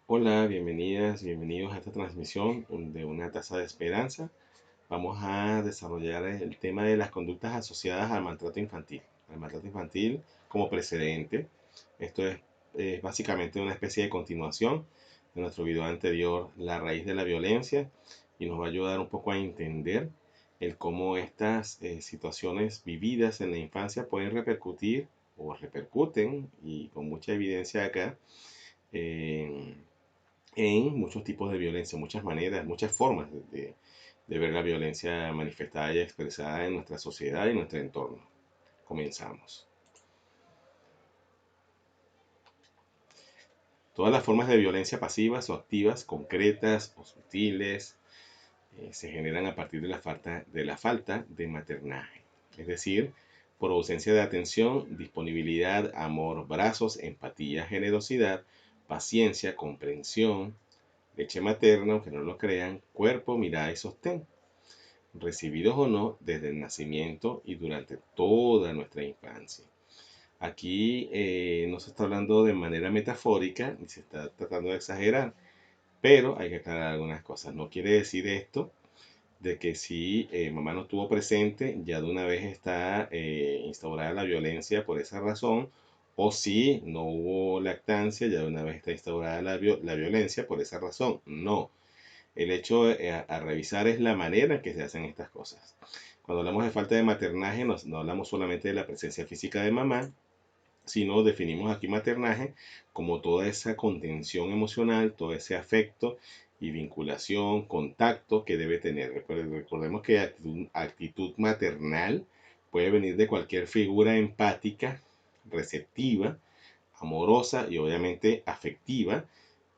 Hola, bienvenidas, bienvenidos a esta transmisión de una taza de esperanza. Vamos a desarrollar el tema de las conductas asociadas al maltrato infantil como precedente. Esto es básicamente una especie de continuación de nuestro video anterior, La raíz de la violencia, y nos va a ayudar un poco a entender el cómo estas situaciones vividas en la infancia pueden repercutir o repercuten, y con mucha evidencia acá, en muchos tipos de violencia, muchas maneras, muchas formas de ver la violencia manifestada y expresada en nuestra sociedad y en nuestro entorno. Comenzamos. Todas las formas de violencia pasivas o activas, concretas o sutiles, se generan a partir de la falta de maternaje. Es decir, por ausencia de atención, disponibilidad, amor, brazos, empatía, generosidad, paciencia, comprensión, leche materna, aunque no lo crean, cuerpo, mirada y sostén, recibidos o no desde el nacimiento y durante toda nuestra infancia. Aquí no se está hablando de manera metafórica ni se está tratando de exagerar, pero hay que aclarar algunas cosas. No quiere decir esto de que si mamá no estuvo presente, ya de una vez está instaurada la violencia por esa razón, o si no hubo lactancia, ya de una vez está instaurada la violencia por esa razón. No, el hecho a revisar es la manera en que se hacen estas cosas. Cuando hablamos de falta de maternaje, no hablamos solamente de la presencia física de mamá, sino definimos aquí maternaje como toda esa contención emocional, todo ese afecto y vinculación, contacto que debe tener. Recordemos que actitud maternal puede venir de cualquier figura empática, receptiva, amorosa y obviamente afectiva,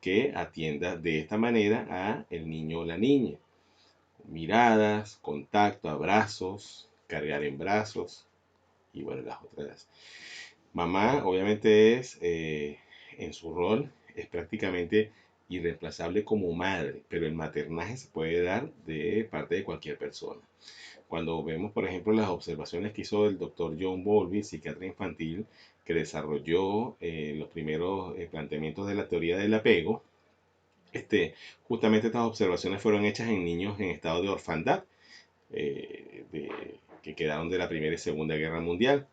que atienda de esta manera a el niño o la niña. Miradas, contacto, abrazos, cargar en brazos y bueno, las otras. Mamá obviamente en su rol, es prácticamente irreemplazable como madre, pero el maternaje se puede dar de parte de cualquier persona. Cuando vemos, por ejemplo, las observaciones que hizo el doctor John Bowlby, psiquiatra infantil, que desarrolló los primeros planteamientos de la teoría del apego, justamente estas observaciones fueron hechas en niños en estado de orfandad, que quedaron de la Primera y Segunda Guerra Mundial.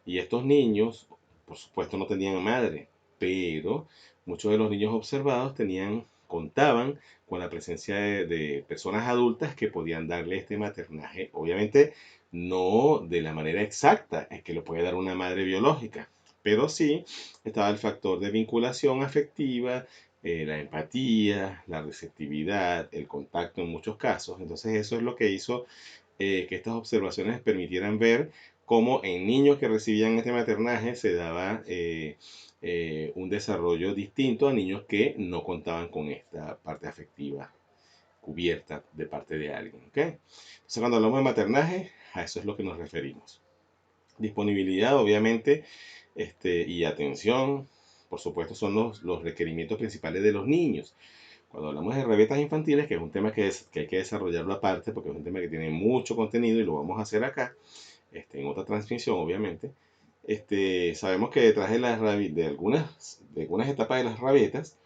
Y estos niños, por supuesto, no tenían madre, pero muchos de los niños observados contaban con la presencia de personas adultas que podían darle este maternaje. Obviamente, no de la manera exacta en que lo puede dar una madre biológica, pero sí estaba el factor de vinculación afectiva, la empatía, la receptividad, el contacto en muchos casos. Entonces eso es lo que hizo que estas observaciones permitieran ver cómo en niños que recibían este maternaje se daba un desarrollo distinto a niños que no contaban con esta parte afectiva cubierta de parte de alguien. ¿Okay? Entonces cuando hablamos de maternaje, a eso es lo que nos referimos. Disponibilidad, obviamente, y atención, por supuesto, son los requerimientos principales de los niños. Cuando hablamos de rabietas infantiles, que es un tema que hay que desarrollarlo aparte, porque es un tema que tiene mucho contenido y lo vamos a hacer acá, en otra transmisión, obviamente. Sabemos que detrás de algunas etapas de las rabietas,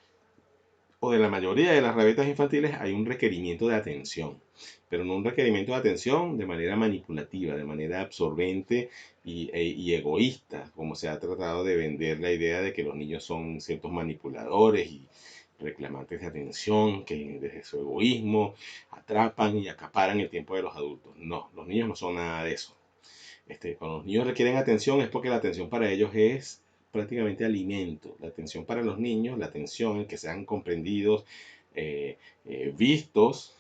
o de la mayoría de las rabietas infantiles, hay un requerimiento de atención, pero no un requerimiento de atención de manera manipulativa, de manera absorbente y egoísta, como se ha tratado de vender la idea de que los niños son ciertos manipuladores y reclamantes de atención, que desde su egoísmo atrapan y acaparan el tiempo de los adultos. No, los niños no son nada de eso. Cuando los niños requieren atención es porque la atención para ellos es prácticamente alimento. La atención para los niños, la atención, el que sean comprendidos, vistos,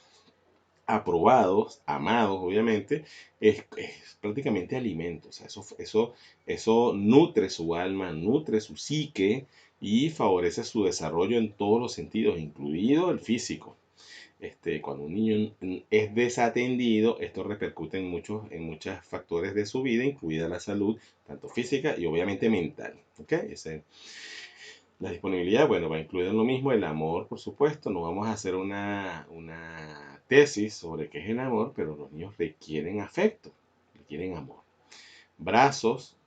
aprobados, amados, obviamente, es prácticamente alimento. O sea, eso nutre su alma, nutre su psique y favorece su desarrollo en todos los sentidos, incluido el físico. Cuando un niño es desatendido, esto repercute en muchos factores de su vida, incluida la salud, tanto física y obviamente mental. ¿Okay? La disponibilidad, bueno, va a incluir lo mismo, el amor, por supuesto. No vamos a hacer una tesis sobre qué es el amor, pero los niños requieren afecto, requieren amor. Brazos,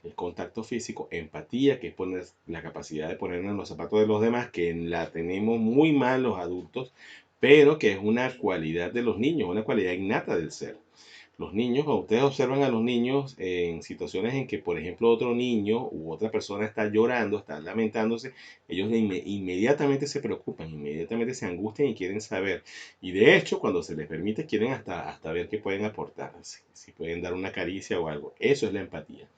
el contacto físico, empatía, que es poner la capacidad de ponernos en los zapatos de los demás, que la tenemos muy mal los adultos, pero que es una cualidad de los niños, una cualidad innata del ser. Los niños, cuando ustedes observan a los niños en situaciones en que, por ejemplo, otro niño u otra persona está llorando, está lamentándose, ellos inmediatamente se preocupan, inmediatamente se angustian y quieren saber. Y de hecho, cuando se les permite, quieren hasta ver qué pueden aportar, si pueden dar una caricia o algo. Eso es la empatía,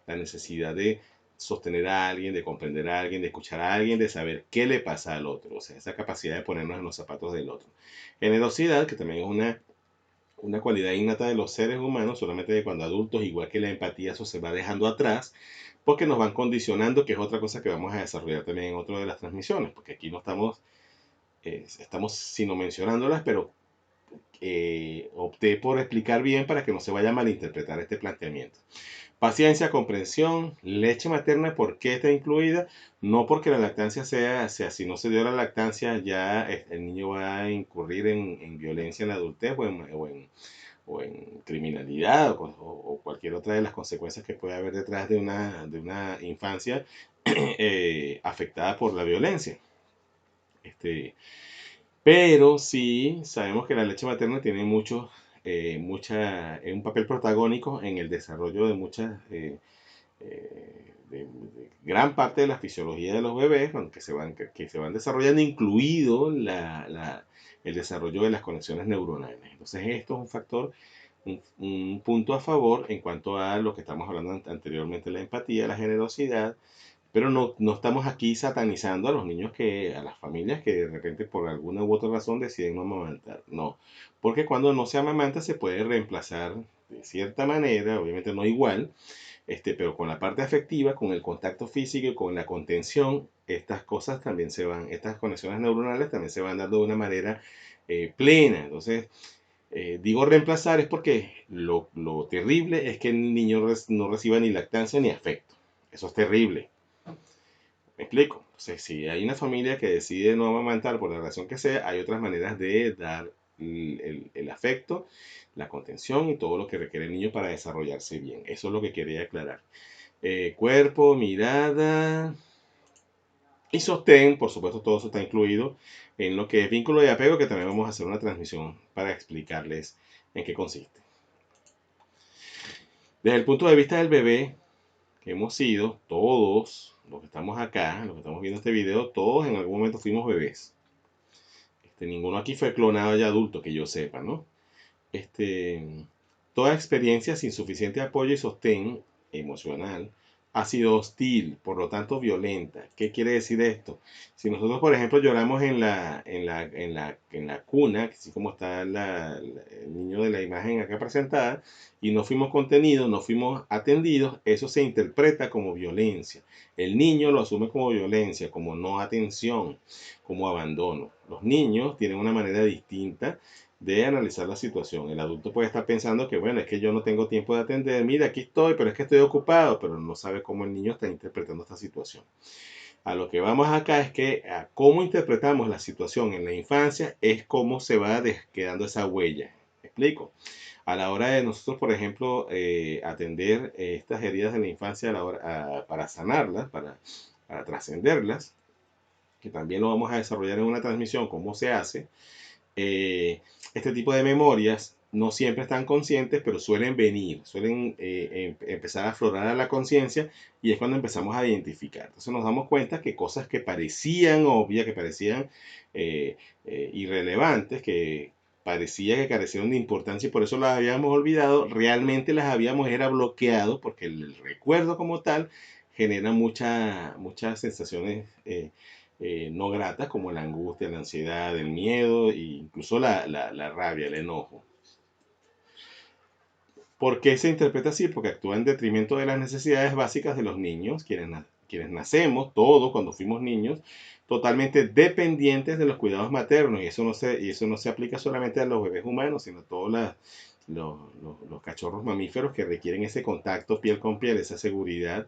la necesidad de sostener a alguien, de comprender a alguien, de escuchar a alguien, de saber qué le pasa al otro, o sea, esa capacidad de ponernos en los zapatos del otro. Generosidad, que también es una cualidad innata de los seres humanos, solamente que cuando adultos, igual que la empatía, eso se va dejando atrás, porque nos van condicionando, que es otra cosa que vamos a desarrollar también en otra de las transmisiones, porque aquí no estamos sino mencionándolas, pero opté por explicar bien para que no se vaya a malinterpretar este planteamiento. Paciencia, comprensión, leche materna, ¿por qué está incluida? No porque la lactancia sea, si no se dio la lactancia, ya el niño va a incurrir en violencia en la adultez o en criminalidad o cualquier otra de las consecuencias que puede haber detrás de una infancia afectada por la violencia. Pero sí sabemos que la leche materna tiene un papel protagónico en el desarrollo de gran parte de la fisiología de los bebés, que se van desarrollando, incluido el desarrollo de las conexiones neuronales. Entonces esto es un factor, un punto a favor en cuanto a lo que estamos hablando anteriormente, la empatía, la generosidad, pero no estamos aquí satanizando a los niños, a las familias que de repente por alguna u otra razón deciden no amamantar. No, porque cuando no se amamanta se puede reemplazar de cierta manera, obviamente no igual, pero con la parte afectiva, con el contacto físico y con la contención, estas cosas también estas conexiones neuronales también se van dando de una manera plena. Entonces, digo reemplazar es porque lo terrible es que el niño no reciba ni lactancia ni afecto. Eso es terrible. ¿Me explico? Entonces, si hay una familia que decide no amamantar por la razón que sea, hay otras maneras de dar el afecto, la contención y todo lo que requiere el niño para desarrollarse bien. Eso es lo que quería aclarar. Cuerpo, mirada y sostén, por supuesto, todo eso está incluido en lo que es vínculo de apego, que también vamos a hacer una transmisión para explicarles en qué consiste. Desde el punto de vista del bebé, que hemos sido, todos los que estamos acá, los que estamos viendo este video, todos en algún momento fuimos bebés. Ninguno aquí fue clonado ya adulto, que yo sepa, ¿no? Toda experiencia sin suficiente apoyo y sostén emocional ha sido hostil, por lo tanto violenta. ¿Qué quiere decir esto? Si nosotros, por ejemplo, lloramos en la cuna, así como está el niño de la imagen acá presentada, y no fuimos contenidos, no fuimos atendidos, eso se interpreta como violencia. El niño lo asume como violencia, como no atención, como abandono. Los niños tienen una manera distinta de analizar la situación. El adulto puede estar pensando que, bueno, es que yo no tengo tiempo de atender, mira, aquí estoy, pero es que estoy ocupado, pero no sabe cómo el niño está interpretando esta situación. A lo que vamos acá es que a cómo interpretamos la situación en la infancia es cómo se va quedando esa huella. ¿Me explico? A la hora de nosotros, por ejemplo, atender estas heridas de la infancia para sanarlas, para trascenderlas, que también lo vamos a desarrollar en una transmisión, cómo se hace. Este tipo de memorias no siempre están conscientes, pero suelen empezar a aflorar a la conciencia, y es cuando empezamos a identificar. Entonces nos damos cuenta que cosas que parecían obvias, que parecían irrelevantes, que parecía que carecieron de importancia y por eso las habíamos olvidado, realmente las habíamos bloqueado, porque el recuerdo como tal genera muchas sensaciones no gratas, como la angustia, la ansiedad, el miedo e incluso la rabia, el enojo. ¿Por qué se interpreta así? Porque actúa en detrimento de las necesidades básicas de los niños, quienes nacemos, todos cuando fuimos niños, totalmente dependientes de los cuidados maternos, y eso no se aplica solamente a los bebés humanos, sino a todos los cachorros mamíferos que requieren ese contacto piel con piel, esa seguridad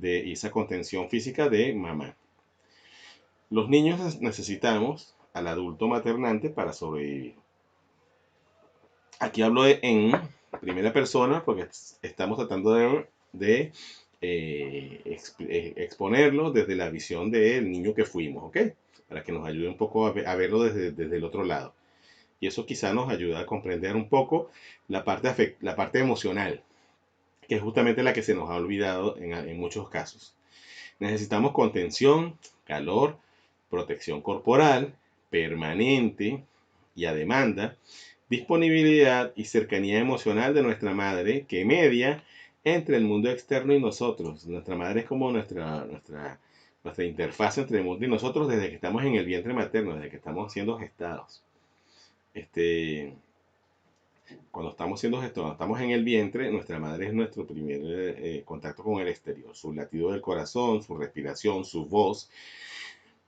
y esa contención física de mamá. Los niños necesitamos al adulto maternante para sobrevivir. Aquí hablo en primera persona porque estamos tratando de exponerlo desde la visión del niño que fuimos, ¿ok? Para que nos ayude un poco a verlo desde el otro lado. Y eso quizá nos ayuda a comprender un poco la parte emocional, que es justamente la que se nos ha olvidado en muchos casos. Necesitamos contención, calor, protección corporal, permanente y a demanda, disponibilidad y cercanía emocional de nuestra madre que media entre el mundo externo y nosotros. Nuestra madre es como nuestra interfaz entre el mundo y nosotros desde que estamos en el vientre materno, desde que estamos siendo gestados. Este, cuando estamos en el vientre, nuestra madre es nuestro primer contacto con el exterior. Su latido del corazón, su respiración, su voz.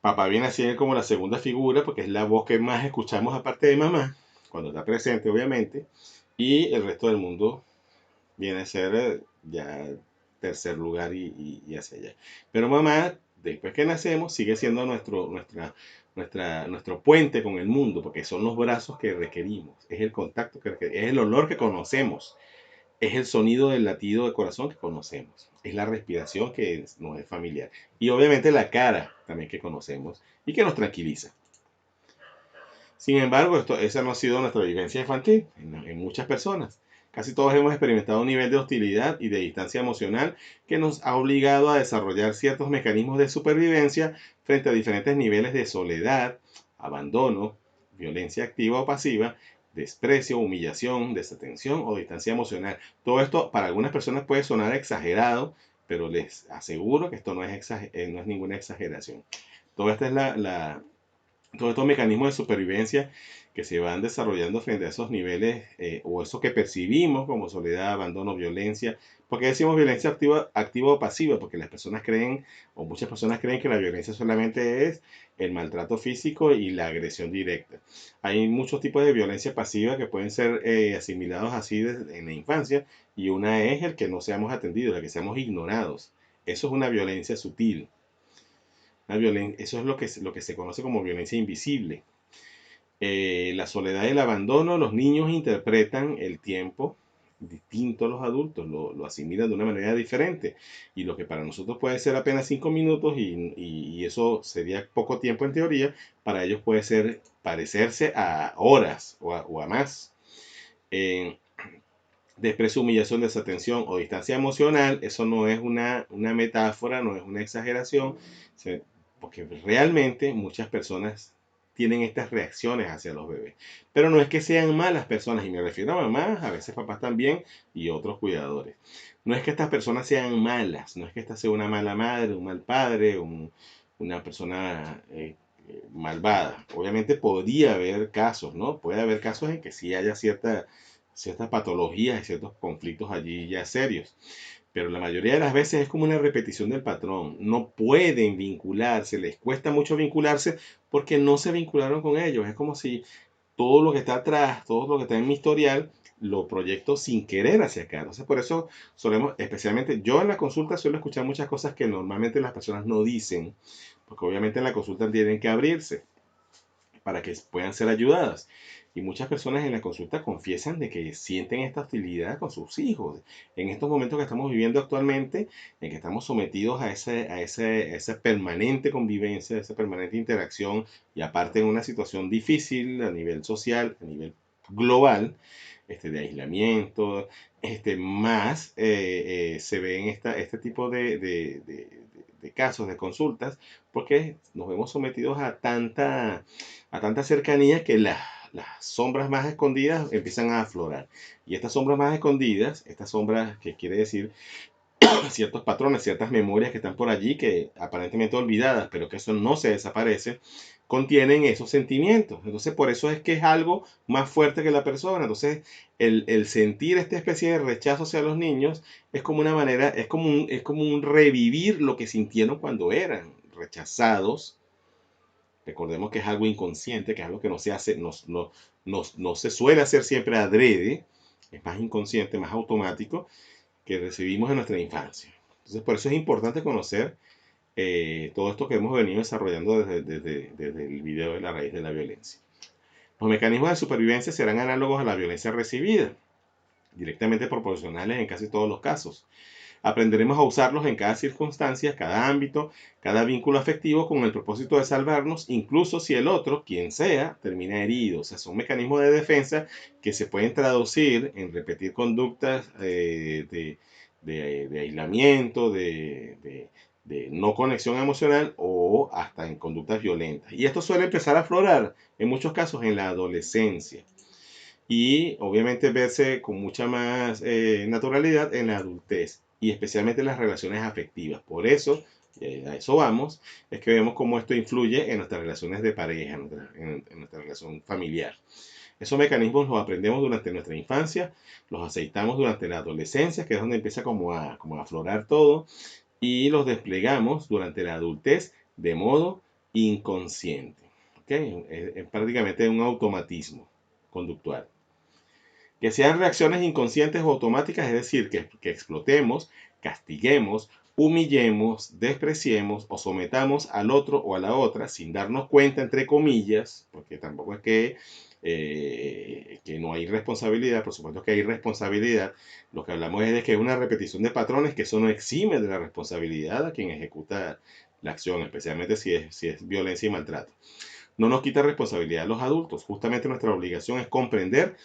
Papá viene a ser como la segunda figura porque es la voz que más escuchamos aparte de mamá, cuando está presente obviamente, y el resto del mundo viene a ser ya tercer lugar y hacia allá. Pero mamá, después que nacemos, sigue siendo nuestro puente con el mundo, porque son los brazos que requerimos, es el contacto que requerimos, es el olor que conocemos, es el sonido del latido de corazón que conocemos, es la respiración que nos es familiar y obviamente la cara también que conocemos y que nos tranquiliza. Sin embargo, esa no ha sido nuestra vivencia infantil en muchas personas. Casi todos hemos experimentado un nivel de hostilidad y de distancia emocional que nos ha obligado a desarrollar ciertos mecanismos de supervivencia frente a diferentes niveles de soledad, abandono, violencia activa o pasiva, desprecio, humillación, desatención o distancia emocional. Todo esto para algunas personas puede sonar exagerado, pero les aseguro que esto no es ninguna exageración. Todo esto es todos estos mecanismos de supervivencia que se van desarrollando frente a esos niveles o eso que percibimos como soledad, abandono, violencia. ¿Por qué decimos violencia activa o pasiva? Porque las personas creen, o muchas personas creen que la violencia solamente es el maltrato físico y la agresión directa. Hay muchos tipos de violencia pasiva que pueden ser asimilados así en la infancia y una es el que no seamos atendidos, el que seamos ignorados. Eso es una violencia sutil. Eso es lo que se conoce como violencia invisible. La soledad y el abandono, los niños interpretan el tiempo distinto a los adultos, lo asimilan de una manera diferente. Y lo que para nosotros puede ser apenas 5 minutos y eso sería poco tiempo en teoría, para ellos puede ser parecerse a horas o a más. Eh, Desprecio, humillación, desatención o distancia emocional, eso no es una metáfora, no es una exageración, porque realmente muchas personas tienen estas reacciones hacia los bebés. Pero no es que sean malas personas, y me refiero a mamás, a veces papás también, y otros cuidadores. No es que estas personas sean malas, no es que esta sea una mala madre, un mal padre, una persona malvada. Obviamente podría haber casos, ¿no? Puede haber casos en que sí haya ciertas patologías y ciertos conflictos allí ya serios. Pero la mayoría de las veces es como una repetición del patrón. No pueden vincularse, les cuesta mucho vincularse porque no se vincularon con ellos. Es como si todo lo que está atrás, todo lo que está en mi historial, lo proyecto sin querer hacia acá. Entonces, por eso solemos, especialmente yo en la consulta suelo escuchar muchas cosas que normalmente las personas no dicen, porque obviamente en la consulta tienen que abrirse para que puedan ser ayudadas. Y muchas personas en la consulta confiesan de que sienten esta hostilidad con sus hijos. En estos momentos que estamos viviendo actualmente, en que estamos sometidos a esa permanente convivencia, a esa permanente interacción, y aparte en una situación difícil a nivel social, a nivel global, de aislamiento, más se ven este tipo de casos, de consultas, porque nos vemos sometidos a tanta cercanía que las sombras más escondidas empiezan a aflorar. Y estas sombras más escondidas, estas sombras que quiere decir ciertos patrones, ciertas memorias que están por allí, que aparentemente olvidadas, pero que eso no se desaparece, contienen esos sentimientos. Entonces, por eso es que es algo más fuerte que la persona. Entonces, el sentir esta especie de rechazo hacia los niños es como una manera, es como un revivir lo que sintieron cuando eran rechazados. Recordemos que es algo inconsciente, que es algo que no se hace, no se suele hacer siempre adrede, es más inconsciente, más automático, que recibimos en nuestra infancia. Entonces, por eso es importante conocer todo esto que hemos venido desarrollando desde el video de la raíz de la violencia. Los mecanismos de supervivencia serán análogos a la violencia recibida, directamente proporcionales en casi todos los casos. Aprenderemos a usarlos en cada circunstancia, cada ámbito, cada vínculo afectivo con el propósito de salvarnos, incluso si el otro, quien sea, termina herido. O sea, son mecanismos de defensa que se pueden traducir en repetir conductas de aislamiento, de no conexión emocional o hasta en conductas violentas. Y esto suele empezar a aflorar en muchos casos en la adolescencia y obviamente verse con mucha más naturalidad en la adultez y especialmente en las relaciones afectivas. Por eso, a eso vamos, es que vemos cómo esto influye en nuestras relaciones de pareja, en nuestra relación familiar. Esos mecanismos los aprendemos durante nuestra infancia, los aceitamos durante la adolescencia, que es donde empieza como a aflorar todo, y los desplegamos durante la adultez de modo inconsciente. ¿Okay? Es prácticamente un automatismo conductual. Que sean reacciones inconscientes o automáticas, es decir, que explotemos, castiguemos, humillemos, despreciemos o sometamos al otro o a la otra sin darnos cuenta, entre comillas, porque tampoco es que no hay responsabilidad, por supuesto que hay responsabilidad. Lo que hablamos es de que hay una repetición de patrones, que eso no exime de la responsabilidad a quien ejecuta la acción, especialmente si es violencia y maltrato. No nos quita responsabilidad a los adultos. Justamente nuestra obligación es comprender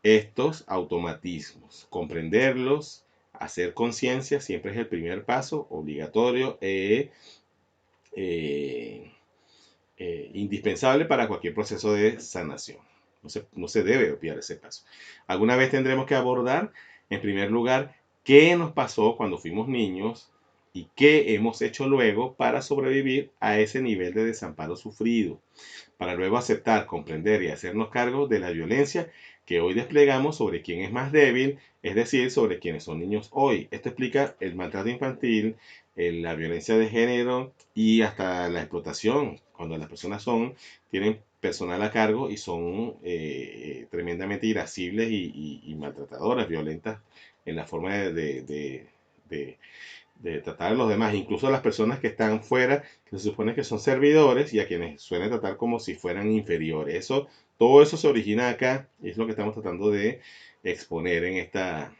estos automatismos, comprenderlos, hacer conciencia siempre es el primer paso obligatorio indispensable para cualquier proceso de sanación. No se debe obviar ese paso. Alguna vez tendremos que abordar, en primer lugar, qué nos pasó cuando fuimos niños y qué hemos hecho luego para sobrevivir a ese nivel de desamparo sufrido, para luego aceptar, comprender y hacernos cargo de la violencia que hoy desplegamos sobre quien es más débil, es decir, sobre quienes son niños hoy. Esto explica el maltrato infantil, la violencia de género y hasta la explotación, cuando las personas tienen personal a cargo y son tremendamente irascibles y maltratadoras, violentas en la forma de tratar a los demás, incluso a las personas que están fuera, que se supone que son servidores y a quienes suelen tratar como si fueran inferiores. Todo eso se origina acá y es lo que estamos tratando de exponer en esta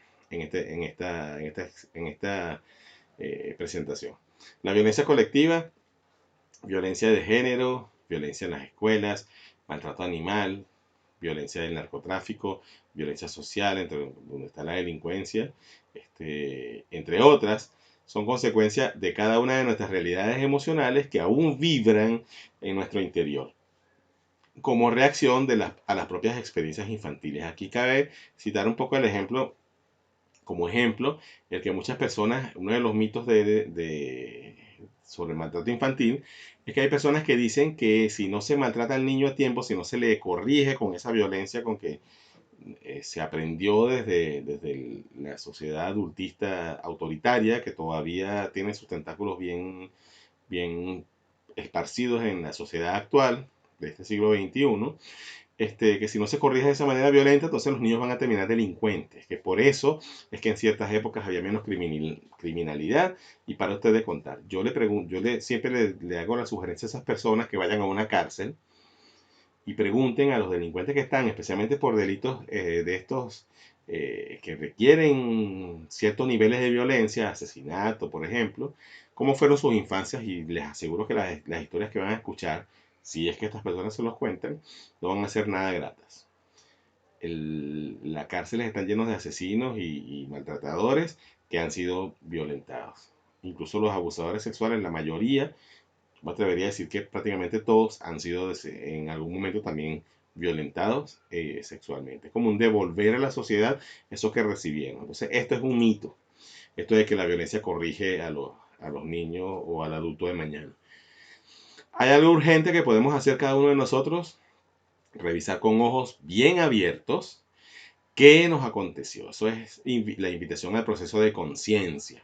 presentación. La violencia colectiva, violencia de género, violencia en las escuelas, maltrato animal, violencia del narcotráfico, violencia social, donde está la delincuencia, entre otras, son consecuencia de cada una de nuestras realidades emocionales que aún vibran en nuestro interior como reacción a las propias experiencias infantiles. Aquí cabe citar un poco el ejemplo, como ejemplo, el que muchas personas, uno de los mitos sobre el maltrato infantil, es que hay personas que dicen que si no se maltrata al niño a tiempo, si no se le corrige con esa violencia con que se aprendió desde la sociedad adultista autoritaria, que todavía tiene sus tentáculos bien esparcidos en la sociedad actual de este siglo XXI, que si no se corrige de esa manera violenta, entonces los niños van a terminar delincuentes, que por eso es que en ciertas épocas había menos criminalidad. Y para ustedes contar, siempre le hago la sugerencia a esas personas que vayan a una cárcel y pregunten a los delincuentes que están, especialmente por delitos de estos que requieren ciertos niveles de violencia, asesinato, por ejemplo, cómo fueron sus infancias, y les aseguro que las historias que van a escuchar, si es que estas personas se los cuentan, no van a ser nada gratas. Las cárceles están llenas de asesinos y maltratadores que han sido violentados. Incluso los abusadores sexuales, la mayoría, me atrevería a decir que prácticamente todos han sido en algún momento también violentados sexualmente. Es como un devolver a la sociedad eso que recibieron. Entonces, esto es un mito. Esto de que la violencia corrige a los niños o al adulto de mañana. Hay algo urgente que podemos hacer cada uno de nosotros: revisar con ojos bien abiertos qué nos aconteció. Eso es la invitación al proceso de conciencia.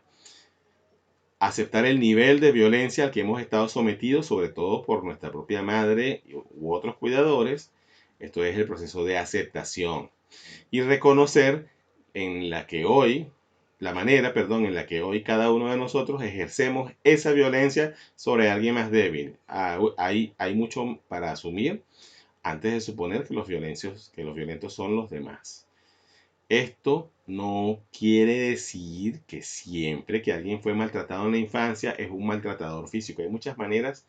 Aceptar el nivel de violencia al que hemos estado sometidos, sobre todo por nuestra propia madre u otros cuidadores. Esto es el proceso de aceptación. Y reconocer la manera, en la que hoy cada uno de nosotros ejercemos esa violencia sobre alguien más débil. Hay mucho para asumir antes de suponer que los violentos son los demás. Esto no quiere decir que siempre que alguien fue maltratado en la infancia es un maltratador físico. Hay muchas maneras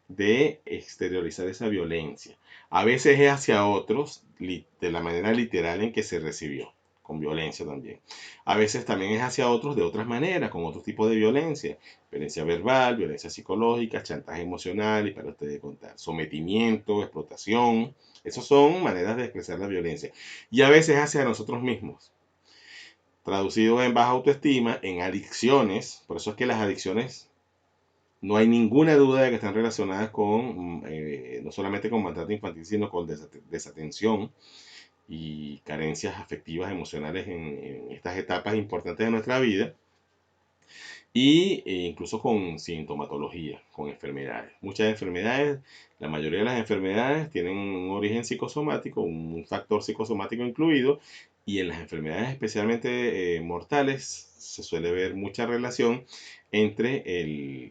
de exteriorizar esa violencia. A veces es hacia otros de la manera literal en que se recibió, con violencia también. A veces también es hacia otros de otras maneras, con otro tipo de violencia. Violencia verbal, violencia psicológica, chantaje emocional, y para ustedes contar, sometimiento, explotación. Esas son maneras de expresar la violencia. Y a veces hacia nosotros mismos, traducido en baja autoestima, en adicciones. Por eso es que las adicciones no hay ninguna duda de que están relacionadas con, no solamente con maltrato infantil, sino con desatención y carencias afectivas, emocionales en estas etapas importantes de nuestra vida. Y incluso con sintomatología, con enfermedades. Muchas enfermedades, la mayoría de las enfermedades tienen un origen psicosomático, un factor psicosomático incluido, y en las enfermedades especialmente mortales se suele ver mucha relación entre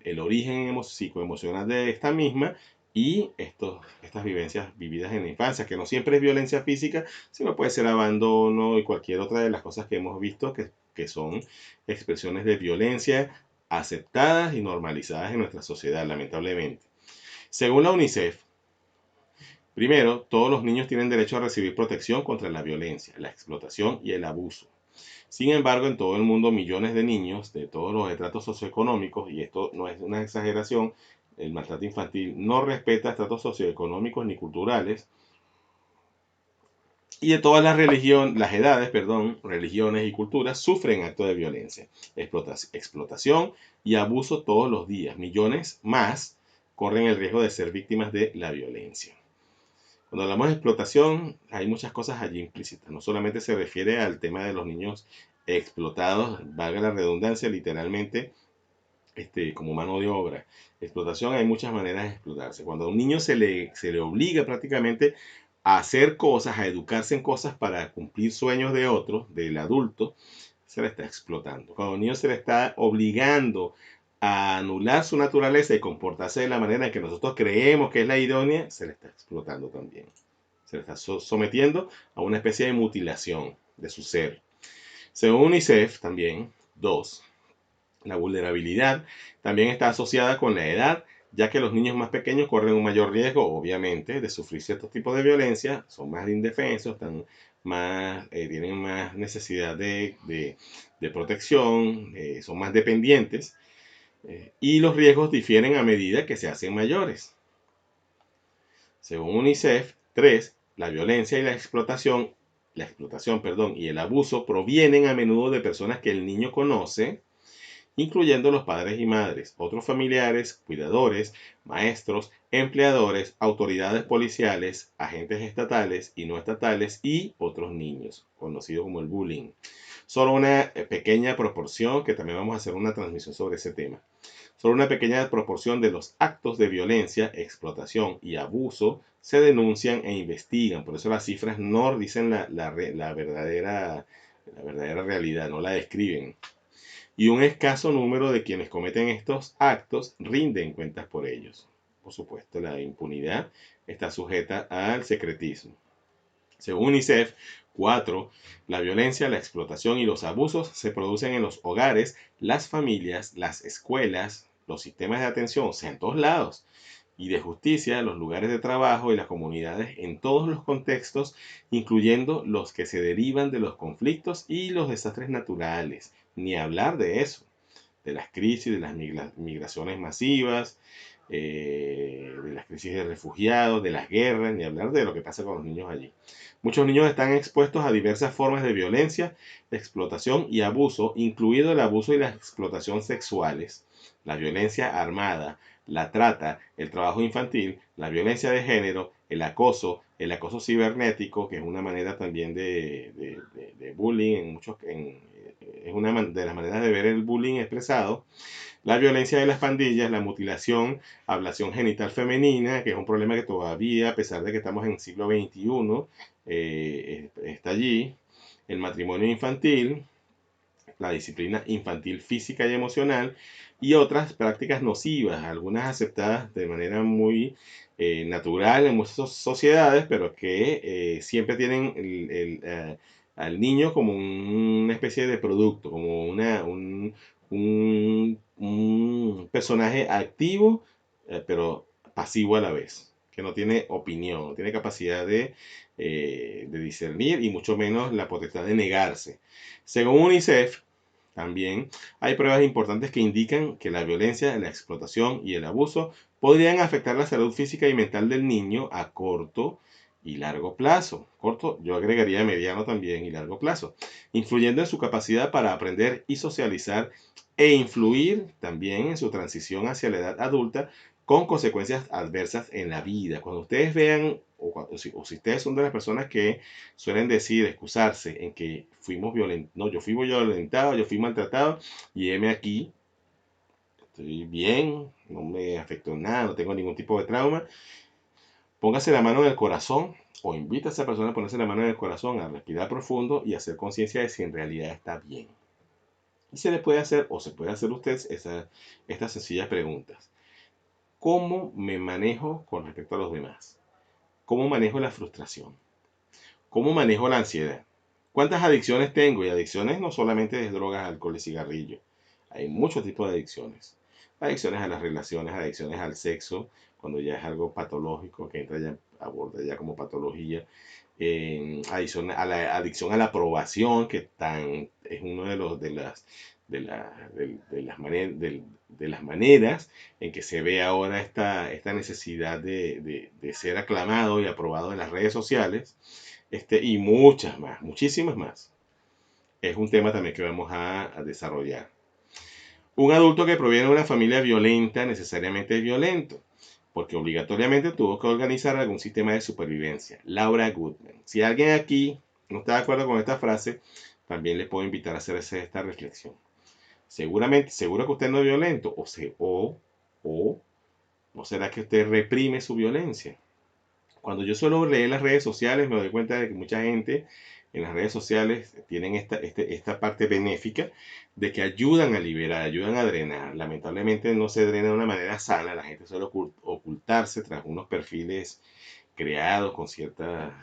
el origen psicoemocional de esta misma y estas vivencias vividas en la infancia, que no siempre es violencia física, sino puede ser abandono y cualquier otra de las cosas que hemos visto que son expresiones de violencia aceptadas y normalizadas en nuestra sociedad, lamentablemente. Según la UNICEF, primero, todos los niños tienen derecho a recibir protección contra la violencia, la explotación y el abuso. Sin embargo, en todo el mundo, millones de niños de todos los estratos socioeconómicos, y esto no es una exageración, el maltrato infantil no respeta estratos socioeconómicos ni culturales, y de todas las edades, religiones y culturas sufren actos de violencia, explotación y abuso todos los días. Millones más corren el riesgo de ser víctimas de la violencia. Cuando hablamos de explotación, hay muchas cosas allí implícitas. No solamente se refiere al tema de los niños explotados, valga la redundancia, literalmente, como mano de obra. Explotación, hay muchas maneras de explotarse. Cuando a un niño se le obliga prácticamente a hacer cosas, a educarse en cosas para cumplir sueños de otros, del adulto, se le está explotando. Cuando a un niño se le está obligando a anular su naturaleza y comportarse de la manera en que nosotros creemos que es la idónea, se le está explotando también. Se le está sometiendo a una especie de mutilación de su ser. Según UNICEF, también, dos, la vulnerabilidad también está asociada con la edad, ya que los niños más pequeños corren un mayor riesgo, obviamente, de sufrir ciertos tipos de violencia, son más indefensos, tienen más necesidad de protección, son más dependientes, y los riesgos difieren a medida que se hacen mayores. Según UNICEF, 3, la violencia y la explotación, y el abuso provienen a menudo de personas que el niño conoce, incluyendo los padres y madres, otros familiares, cuidadores, maestros, empleadores, autoridades policiales, agentes estatales y no estatales y otros niños, conocido como el bullying. Solo una pequeña proporción, que también vamos a hacer una transmisión sobre ese tema. Solo una pequeña proporción de los actos de violencia, explotación y abuso se denuncian e investigan. Por eso las cifras no dicen la verdadera realidad, no la describen. Y un escaso número de quienes cometen estos actos rinden cuentas por ellos. Por supuesto, la impunidad está sujeta al secretismo. Según UNICEF, 4, la violencia, la explotación y los abusos se producen en los hogares, las familias, las escuelas, los sistemas de atención, o sea, en todos lados, y de justicia, los lugares de trabajo y las comunidades en todos los contextos, incluyendo los que se derivan de los conflictos y los desastres naturales. Ni hablar de eso, de las crisis, de las migraciones masivas, de las crisis de refugiados, de las guerras, ni hablar de lo que pasa con los niños allí. Muchos niños están expuestos a diversas formas de violencia, de explotación y abuso, incluido el abuso y la explotación sexuales, la violencia armada, la trata, el trabajo infantil, la violencia de género, el acoso cibernético, que es una manera también de bullying, es una de las maneras de ver el bullying expresado, la violencia de las pandillas, la mutilación, ablación genital femenina, que es un problema que todavía, a pesar de que estamos en el siglo XXI, está allí, el matrimonio infantil, la disciplina infantil física y emocional, y otras prácticas nocivas, algunas aceptadas de manera muy natural en muchas sociedades, pero que siempre tienen al niño como una especie de producto, como un personaje activo, pero pasivo a la vez, que no tiene opinión, no tiene capacidad de discernir y mucho menos la potestad de negarse. Según UNICEF, también hay pruebas importantes que indican que la violencia, la explotación y el abuso podrían afectar la salud física y mental del niño a corto y largo plazo. Corto, yo agregaría mediano también y largo plazo, influyendo en su capacidad para aprender y socializar e influir también en su transición hacia la edad adulta con consecuencias adversas en la vida. Cuando ustedes vean, o si ustedes son de las personas que suelen decir, excusarse en que fuimos violentos, no, yo fui violentado, yo fui maltratado y heme aquí, estoy bien, no me afectó nada, no tengo ningún tipo de trauma. Póngase la mano en el corazón o invita a esa persona a ponerse la mano en el corazón, a respirar profundo y hacer conciencia de si en realidad está bien. Y se le puede hacer, o se puede hacer usted estas sencillas preguntas. ¿Cómo me manejo con respecto a los demás? ¿Cómo manejo la frustración? ¿Cómo manejo la ansiedad? ¿Cuántas adicciones tengo? Y adicciones no solamente de drogas, alcohol y cigarrillo. Hay muchos tipos de adicciones. Adicciones a las relaciones, adicciones al sexo, cuando ya es algo patológico, que entra ya, aborda ya como patología. Adicción a la aprobación, que es uno de las maneras en que se ve ahora esta necesidad de ser aclamado y aprobado en las redes sociales, y muchas más, muchísimas más. Es un tema también que vamos a desarrollar. Un adulto que proviene de una familia violenta necesariamente es violento, porque obligatoriamente tuvo que organizar algún sistema de supervivencia. Laura Goodman. Si alguien aquí no está de acuerdo con esta frase, también le puedo invitar a hacerse esta reflexión. Seguro que usted no es violento, o ¿no será que usted reprime su violencia? Cuando yo suelo leer las redes sociales, me doy cuenta de que mucha gente en las redes sociales tienen esta parte benéfica de que ayudan a liberar, ayudan a drenar. Lamentablemente no se drena de una manera sana, la gente suele ocultarse tras unos perfiles creados con cierta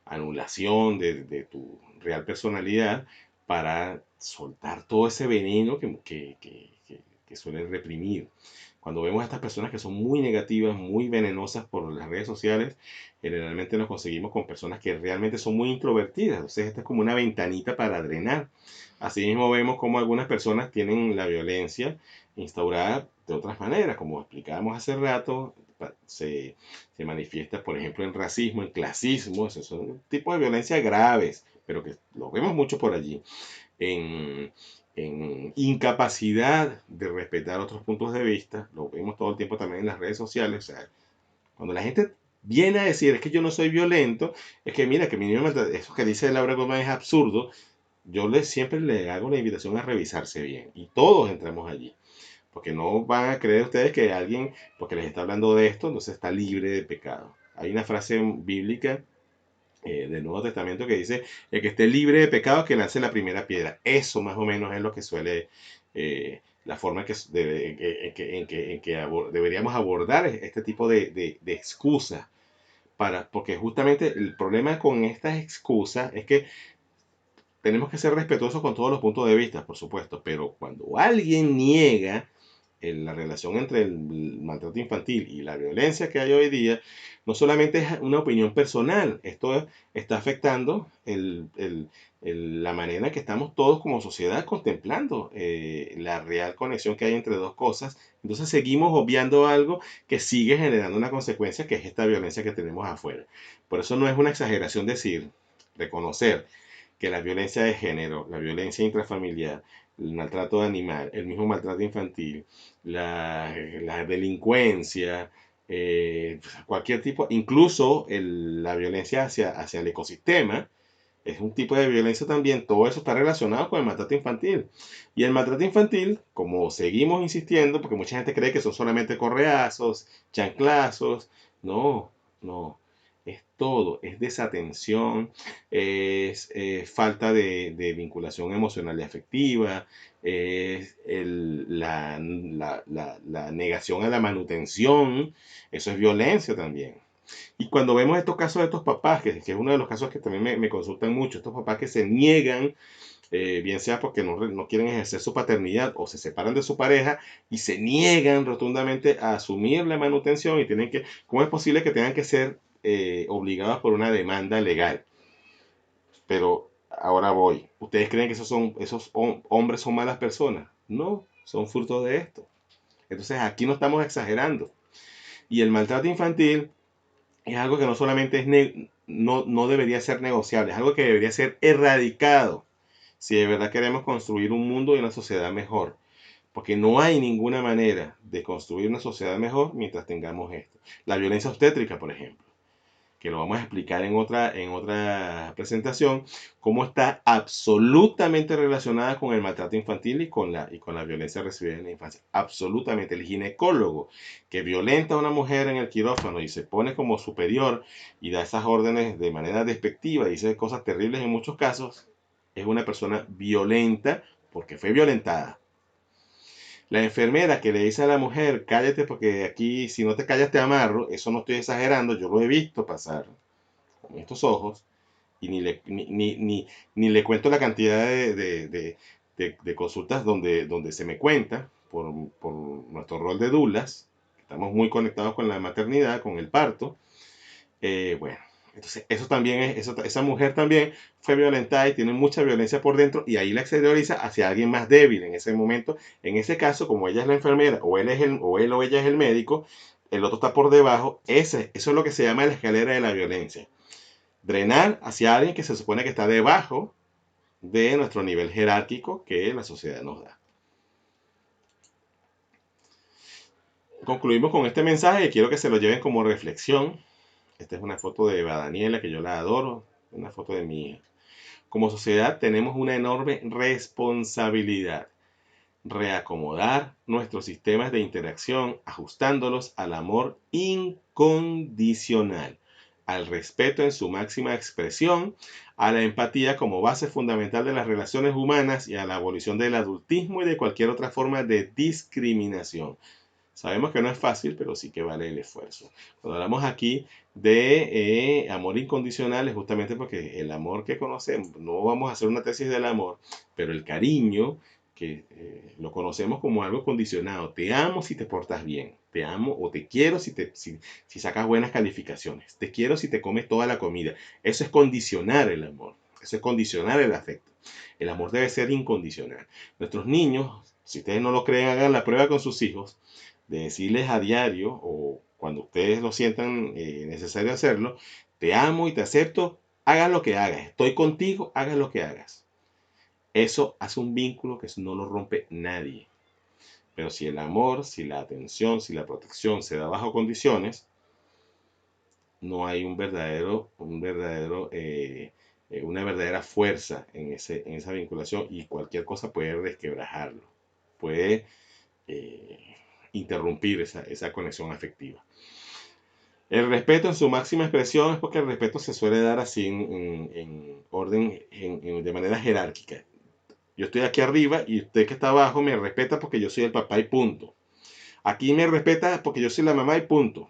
anulación de tu real personalidad para soltar todo ese veneno que suelen reprimir. Cuando vemos a estas personas que son muy negativas, muy venenosas por las redes sociales, generalmente nos conseguimos con personas que realmente son muy introvertidas. Entonces, esta es como una ventanita para drenar. Asimismo, vemos como algunas personas tienen la violencia instaurada de otras maneras, como explicábamos hace rato, se manifiesta, por ejemplo, en racismo, en clasismo, esos son tipos de violencia graves, pero que lo vemos mucho por allí. En incapacidad de respetar otros puntos de vista, lo vemos todo el tiempo también en las redes sociales. O sea, cuando la gente viene a decir es que yo no soy violento, es que mira, que mínimamente eso que dice Laura Gómez es absurdo. Siempre le hago la invitación a revisarse bien y todos entramos allí. Porque no van a creer ustedes que alguien, porque les está hablando de esto, entonces está libre de pecado. Hay una frase bíblica del Nuevo Testamento que dice, el que esté libre de pecado, que lance la primera piedra. Eso más o menos es lo que suele, la forma deberíamos abordar este tipo de excusas. Porque justamente el problema con estas excusas es que tenemos que ser respetuosos con todos los puntos de vista, por supuesto, pero cuando alguien niega la relación entre el maltrato infantil y la violencia que hay hoy día, no solamente es una opinión personal, esto está afectando la manera en que estamos todos como sociedad contemplando la real conexión que hay entre dos cosas. Entonces seguimos obviando algo que sigue generando una consecuencia, que es esta violencia que tenemos afuera. Por eso no es una exageración decir, reconocer que la violencia de género, la violencia intrafamiliar, el maltrato animal, el mismo maltrato infantil, la delincuencia, cualquier tipo, incluso la violencia hacia el ecosistema, es un tipo de violencia también. Todo eso está relacionado con el maltrato infantil. Y el maltrato infantil, como seguimos insistiendo, porque mucha gente cree que son solamente correazos, chanclazos, no, no. Es todo, es desatención, es falta de vinculación emocional y afectiva, es la negación a la manutención, eso es violencia también. Y cuando vemos estos casos de estos papás, que es uno de los casos que también me consultan mucho, estos papás que se niegan, bien sea porque no quieren ejercer su paternidad o se separan de su pareja y se niegan rotundamente a asumir la manutención y tienen que, ¿cómo es posible que tengan que ser obligados por una demanda legal? Pero ahora voy. ¿Ustedes creen que esos hombres son malas personas? No, son fruto de esto. Entonces aquí no estamos exagerando. Y el maltrato infantil es algo que no solamente no debería ser negociable, es algo que debería ser erradicado si de verdad queremos construir un mundo y una sociedad mejor. Porque no hay ninguna manera de construir una sociedad mejor mientras tengamos esto. La violencia obstétrica, por ejemplo, que lo vamos a explicar en otra presentación, cómo está absolutamente relacionada con el maltrato infantil y con la violencia recibida en la infancia. Absolutamente. El ginecólogo que violenta a una mujer en el quirófano y se pone como superior y da esas órdenes de manera despectiva y dice cosas terribles en muchos casos, es una persona violenta porque fue violentada. La enfermera que le dice a la mujer, cállate porque aquí si no te callas te amarro, eso no estoy exagerando, yo lo he visto pasar con estos ojos y ni le cuento la cantidad de consultas donde se me cuenta por nuestro rol de dulas, estamos muy conectados con la maternidad, con el parto. Bueno, entonces eso también esa mujer también fue violentada y tiene mucha violencia por dentro y ahí la exterioriza hacia alguien más débil en ese momento. En ese caso, como ella es la enfermera o él o ella es el médico, el otro está por debajo. Eso es lo que se llama la escalera de la violencia. Drenar hacia alguien que se supone que está debajo de nuestro nivel jerárquico que la sociedad nos da. Concluimos con este mensaje y quiero que se lo lleven como reflexión. Esta es una foto de Eva Daniela, que yo la adoro, una foto de mi hija. Como sociedad tenemos una enorme responsabilidad. Reacomodar nuestros sistemas de interacción ajustándolos al amor incondicional, al respeto en su máxima expresión, a la empatía como base fundamental de las relaciones humanas y a la abolición del adultismo y de cualquier otra forma de discriminación. Sabemos que no es fácil, pero sí que vale el esfuerzo. Cuando hablamos aquí de amor incondicional es justamente porque el amor que conocemos, no vamos a hacer una tesis del amor, pero el cariño que lo conocemos como algo condicionado. Te amo si te portas bien. Te amo o te quiero si sacas buenas calificaciones. Te quiero si te comes toda la comida. Eso es condicionar el amor. Eso es condicionar el afecto. El amor debe ser incondicional. Nuestros niños, si ustedes no lo creen, hagan la prueba con sus hijos de decirles a diario o cuando ustedes lo sientan necesario hacerlo, te amo y te acepto, hagas lo que hagas, estoy contigo, hagas lo que hagas. Eso hace un vínculo que no lo rompe nadie. Pero si el amor, si la atención, si la protección se da bajo condiciones, no hay una verdadera fuerza en esa vinculación y cualquier cosa puede resquebrajarlo, puede eh, interrumpir esa conexión afectiva. El respeto en su máxima expresión es porque el respeto se suele dar así en orden, de manera jerárquica. Yo estoy aquí arriba y usted que está abajo me respeta porque yo soy el papá y punto. Aquí me respeta porque yo soy la mamá y punto.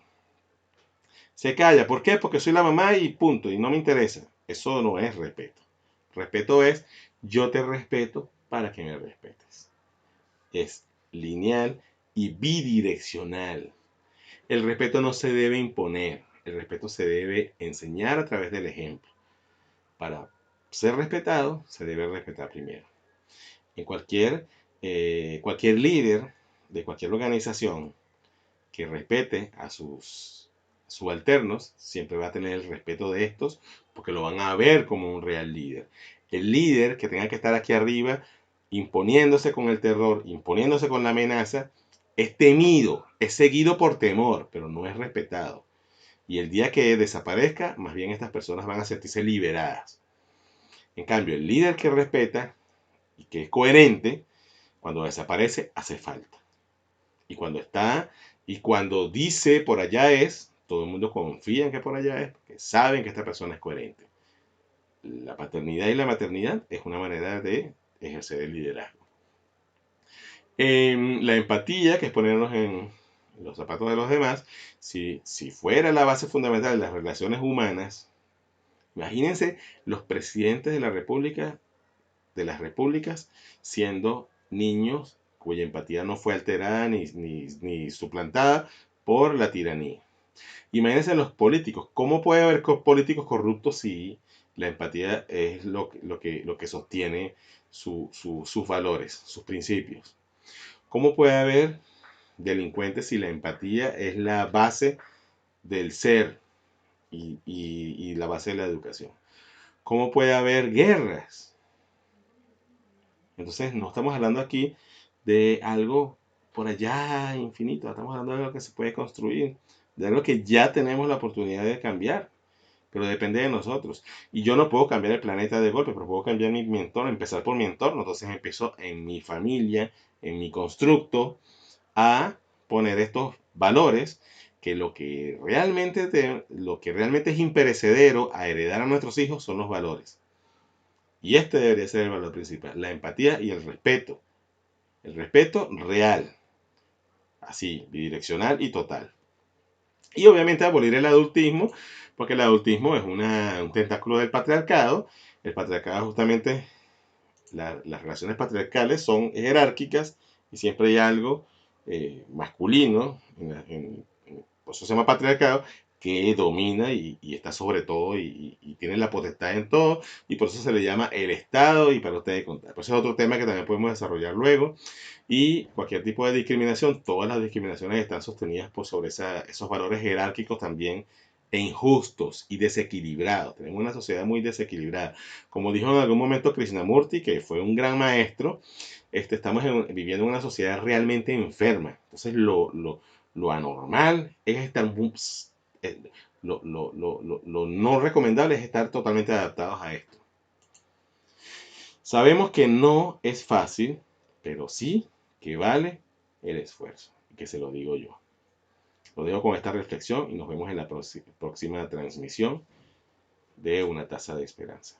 Se calla. ¿Por qué? Porque soy la mamá y punto. Y no me interesa. Eso no es respeto. Respeto es yo te respeto para que me respetes. Es lineal y bidireccional. El respeto no se debe imponer, el respeto se debe enseñar a través del ejemplo. Para ser respetado, se debe respetar primero. En cualquier líder de cualquier organización que respete a sus subalternos, siempre va a tener el respeto de estos, porque lo van a ver como un real líder. El líder que tenga que estar aquí arriba, imponiéndose con el terror, imponiéndose con la amenaza, es temido, es seguido por temor, pero no es respetado. Y el día que desaparezca, más bien estas personas van a sentirse liberadas. En cambio, el líder que respeta y que es coherente, cuando desaparece, hace falta. Y cuando dice por allá es, todo el mundo confía en que por allá es, porque saben que esta persona es coherente. La paternidad y la maternidad es una manera de ejercer el liderazgo. La empatía, que es ponernos en en los zapatos de los demás, si fuera la base fundamental de las relaciones humanas, imagínense los presidentes de la República, de las repúblicas, siendo niños cuya empatía no fue alterada ni suplantada por la tiranía. Imagínense los políticos. ¿Cómo puede haber políticos corruptos si la empatía es lo que sostiene sus valores, sus principios? ¿Cómo puede haber delincuentes si la empatía es la base del ser y la base de la educación? ¿Cómo puede haber guerras? Entonces no estamos hablando aquí de algo por allá infinito, estamos hablando de algo que se puede construir, de algo que ya tenemos la oportunidad de cambiar, pero depende de nosotros. Y yo no puedo cambiar el planeta de golpe, pero puedo cambiar mi entorno, empezar por mi entorno. Entonces empiezo en mi familia, en mi constructo, a poner estos valores que lo que realmente es imperecedero a heredar a nuestros hijos son los valores. Y este debería ser el valor principal, la empatía y el respeto. El respeto real, así, bidireccional y total. Y obviamente abolir el adultismo, porque el adultismo es un tentáculo del patriarcado. El patriarcado justamente, las relaciones patriarcales son jerárquicas y siempre hay algo masculino, por eso se llama patriarcado, que domina y está sobre todo y tiene la potestad en todo, y por eso se le llama el Estado y para ustedes contar. Pues es otro tema que también podemos desarrollar luego. Y cualquier tipo de discriminación, todas las discriminaciones están sostenidas por sobre esos valores jerárquicos también e injustos y desequilibrados. Tenemos una sociedad muy desequilibrada. Como dijo en algún momento Krishnamurti, que fue un gran maestro, estamos viviendo en una sociedad realmente enferma. Entonces lo anormal es estar, eh, lo no recomendable es estar totalmente adaptados a esto. Sabemos que no es fácil, pero sí que vale el esfuerzo, que se lo digo yo. Lo dejo con esta reflexión y nos vemos en la próxima transmisión de Una Taza de Esperanza.